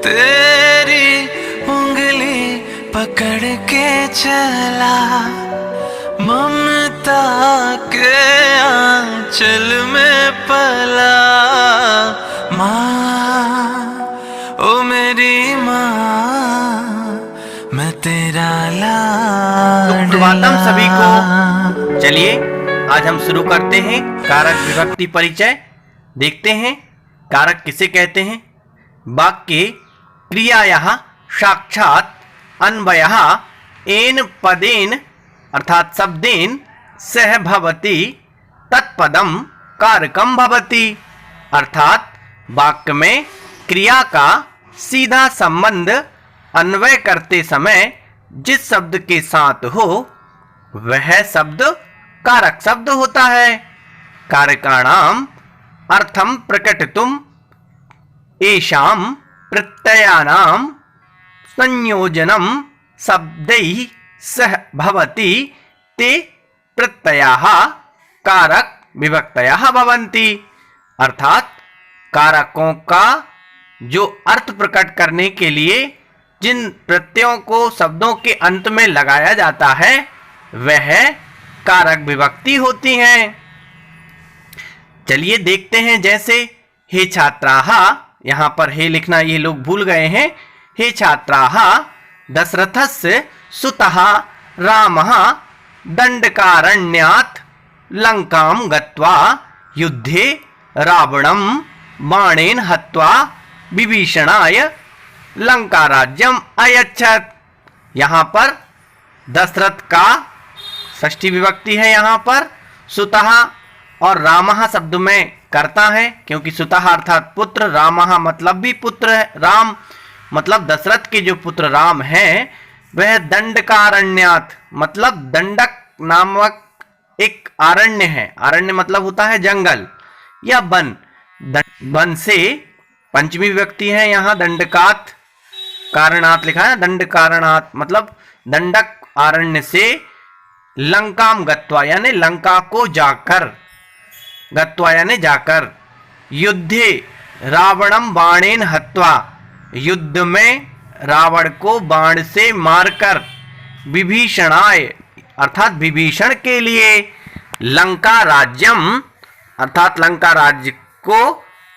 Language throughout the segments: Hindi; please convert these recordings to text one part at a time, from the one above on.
तेरी उंगली पकड़ के चला, ममता के आंचल में पला। माँ, ओ मेरी माँ, मैं तेरा लाडला। सुप्रभातम सभी को। चलिए आज हम शुरू करते हैं कारक विभक्ति परिचय। देखते हैं कारक किसे कहते हैं। वाक्ये क्रियायाः साक्षात् अन्वयः येन पदेन अर्थात शब्देन सह भवति तत्पदम कारकम भवति। अर्थात वाक्य में क्रिया का सीधा संबंध अन्वय करते समय जिस शब्द के साथ हो वह शब्द कारक शब्द होता है। कारकाणाम अर्थम प्रकटितुम येषां प्रत्ययानां संयोजनं शब्दैः सह भवति ते प्रत्ययाः कारक विभक्तयः भवन्ति। अर्थात कारकों का जो अर्थ प्रकट करने के लिए जिन प्रत्ययों को शब्दों के अंत में लगाया जाता है वह कारक विभक्ति होती हैं। चलिए देखते हैं। जैसे हे छात्राः, यहाँ पर हे लिखना ये लोग भूल गए हैं। हे छात्राः, दशरथस्य सुतः रामः दंडकारण्यात् लंकां गत्वा युद्धे रावणं बाणेन हत्वा विभीषणाय लंका राज्यम अयच्छत्। यहाँ पर दशरथ का षष्ठी विभक्ति है। यहाँ पर सुतः और रामः शब्द में करता है, क्योंकि सुतः अर्थात पुत्र, रामः मतलब भी पुत्र है। राम मतलब दशरथ के जो पुत्र राम हैं वह दंडकारण्यात मतलब दंडक नामक एक अरण्य है। अरण्य मतलब होता है जंगल या वन। वन से पंचमी विभक्ति है। यहाँ दंडकात कारणात लिखा है। दंडकारणात मतलब दंडक अरण्य से लंकाम गत्वा यानी लंका को जाकर, गत्वा यानी जाकर, युद्धे रावणम बाणेन हत्वा युद्ध में रावण को बाण से मारकर, विभीषणाय अर्थात विभीषण के लिए, लंका राज्यम अर्थात लंका राज्य को,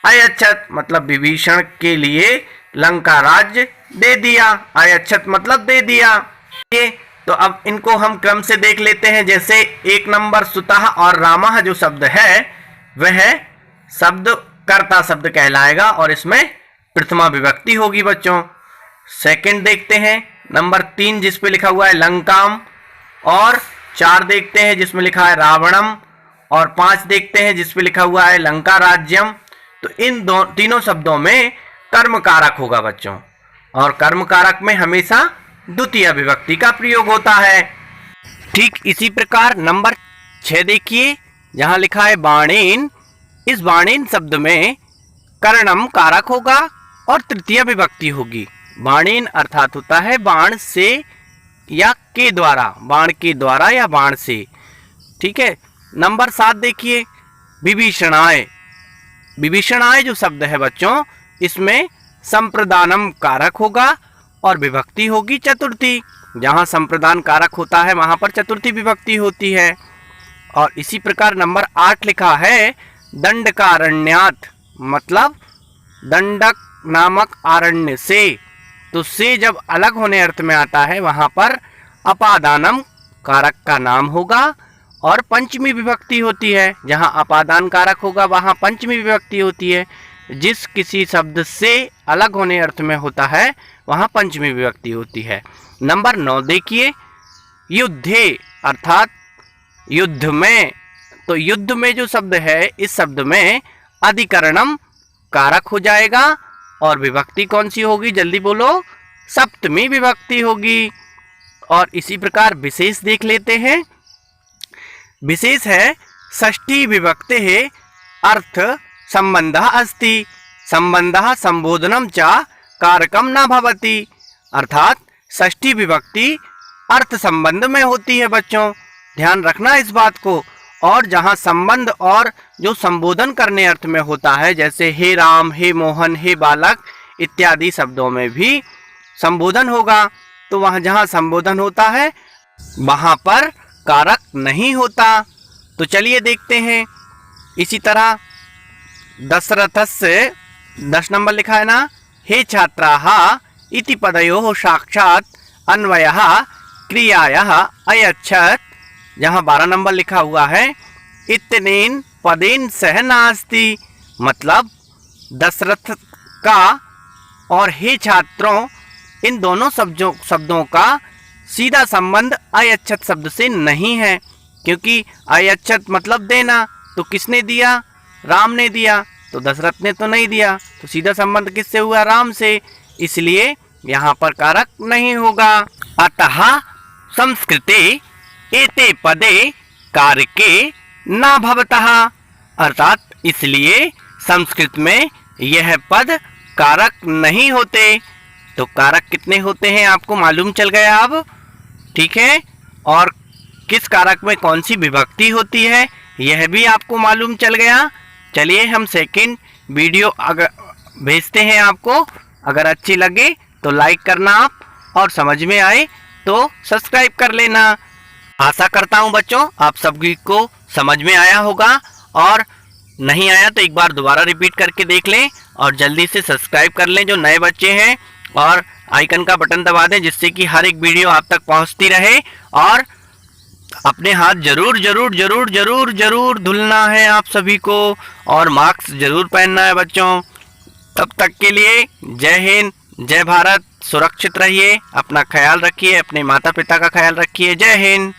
अयच्छत मतलब विभीषण के लिए लंका राज्य दे दिया। अयच्छत मतलब दे दिया। ये तो अब इनको हम क्रम से देख लेते हैं। जैसे एक नंबर सुतः और रामः जो शब्द है वह शब्द कर्ता शब्द कहलाएगा और इसमें प्रथमा विभक्ति होगी बच्चों। सेकंड देखते हैं नंबर 3 जिस पे लिखा हुआ है लंकाम, और 4 देखते हैं जिसमें लिखा है रावणम, और 5 देखते हैं जिस पे लिखा हुआ है लंका राज्यम। तो इन तीनों शब्दों में कर्म कारक होगा बच्चों, और कर्म कारक में हमेशा द्वितीय विभक्ति का प्रयोग होता है। ठीक इसी प्रकार नंबर 6 देखिए, जहां लिखा है बाणेन। इस बाणेन शब्द में कर्णम कारक होगा और तृतीय विभक्ति होगी। बाणेन अर्थात होता है बाण से या के द्वारा, बाण के द्वारा या बाण से। ठीक है। नंबर 7 देखिए विभीषणाय। विभीषणाय जो शब्द है बच्चों इसमें संप्रदानम कारक होगा और विभक्ति होगी चतुर्थी। जहाँ संप्रदान कारक होता है वहाँ पर चतुर्थी विभक्ति होती है। और इसी प्रकार नंबर 8 लिखा है दंडकारण्यात मतलब दंडक नामक अरण्य से। तो से जब अलग होने अर्थ में आता है वहाँ पर अपादानम कारक का नाम होगा और पंचमी विभक्ति होती है। जहाँ अपादान कारक होगा वहाँ पंचमी विभक्ति होती है। जिस किसी शब्द से अलग होने अर्थ में होता है वहाँ पंचमी विभक्ति होती है। नंबर 9 देखिए युद्धे अर्थात युद्ध में। तो युद्ध में जो शब्द है इस शब्द में अधिकरणम कारक हो जाएगा और विभक्ति कौन सी होगी जल्दी बोलो, सप्तमी विभक्ति होगी। और इसी प्रकार विशेष देख लेते हैं। विशेष है षष्ठी विभक्ति है अर्थ संबंधः अस्ति, संबंधः संबोधनम च कारकम न भवति। अर्थात षष्ठी विभक्ति अर्थ संबंध में होती है बच्चों, ध्यान रखना इस बात को। और जहाँ संबंध और जो संबोधन करने अर्थ में होता है जैसे हे राम, हे मोहन, हे बालक, इत्यादि शब्दों में भी संबोधन होगा। तो वहाँ जहाँ संबोधन होता है वहाँ पर कारक नहीं होता। तो चलिए देखते हैं। इसी तरह दशरथस्य 10 नंबर लिखा है ना, हे छात्राः इति पदयोः साक्षात् अन्वयः क्रियायाः अयच्छत्। जहाँ 12 नंबर लिखा हुआ है इतनेन पदेन सह नास्ति, मतलब दशरथ का और हे छात्रों इन दोनों शब्दों का सीधा संबंध अयच्छत शब्द से नहीं है, क्योंकि अयच्छत मतलब देना। तो किसने दिया? राम ने दिया, तो दशरथ ने तो नहीं दिया। तो सीधा संबंध किससे हुआ? राम से। इसलिए यहाँ पर कारक नहीं होगा। अतः संस्कृते एते पदे कारके न भवतः, अर्थात इसलिए संस्कृत में यह पद कारक नहीं होते। तो कारक कितने होते हैं आपको मालूम चल गया अब, ठीक है। और किस कारक में कौन सी विभक्ति होती है यह भी आपको मालूम चल गया। चलिए हम सेकंड वीडियो अगर भेजते हैं आपको। अगर अच्छी लगे तो लाइक करना आप, और समझ में आए तो सब्सक्राइब कर लेना। आशा करता हूँ बच्चों आप सभी को समझ में आया होगा, और नहीं आया तो एक बार दोबारा रिपीट करके देख लें और जल्दी से सब्सक्राइब कर लें जो नए बच्चे हैं, और आइकन का बटन दबा दें जिससे कि हर एक वीडियो आप तक पहुंचती रहे। और अपने हाथ जरूर जरूर जरूर जरूर जरूर धुलना है आप सभी को, और मास्क जरूर पहनना है बच्चों। तब तक के लिए जय हिंद, जय भारत। सुरक्षित रहिए, अपना ख्याल रखिए, अपने माता पिता का ख्याल रखिए। जय हिंद।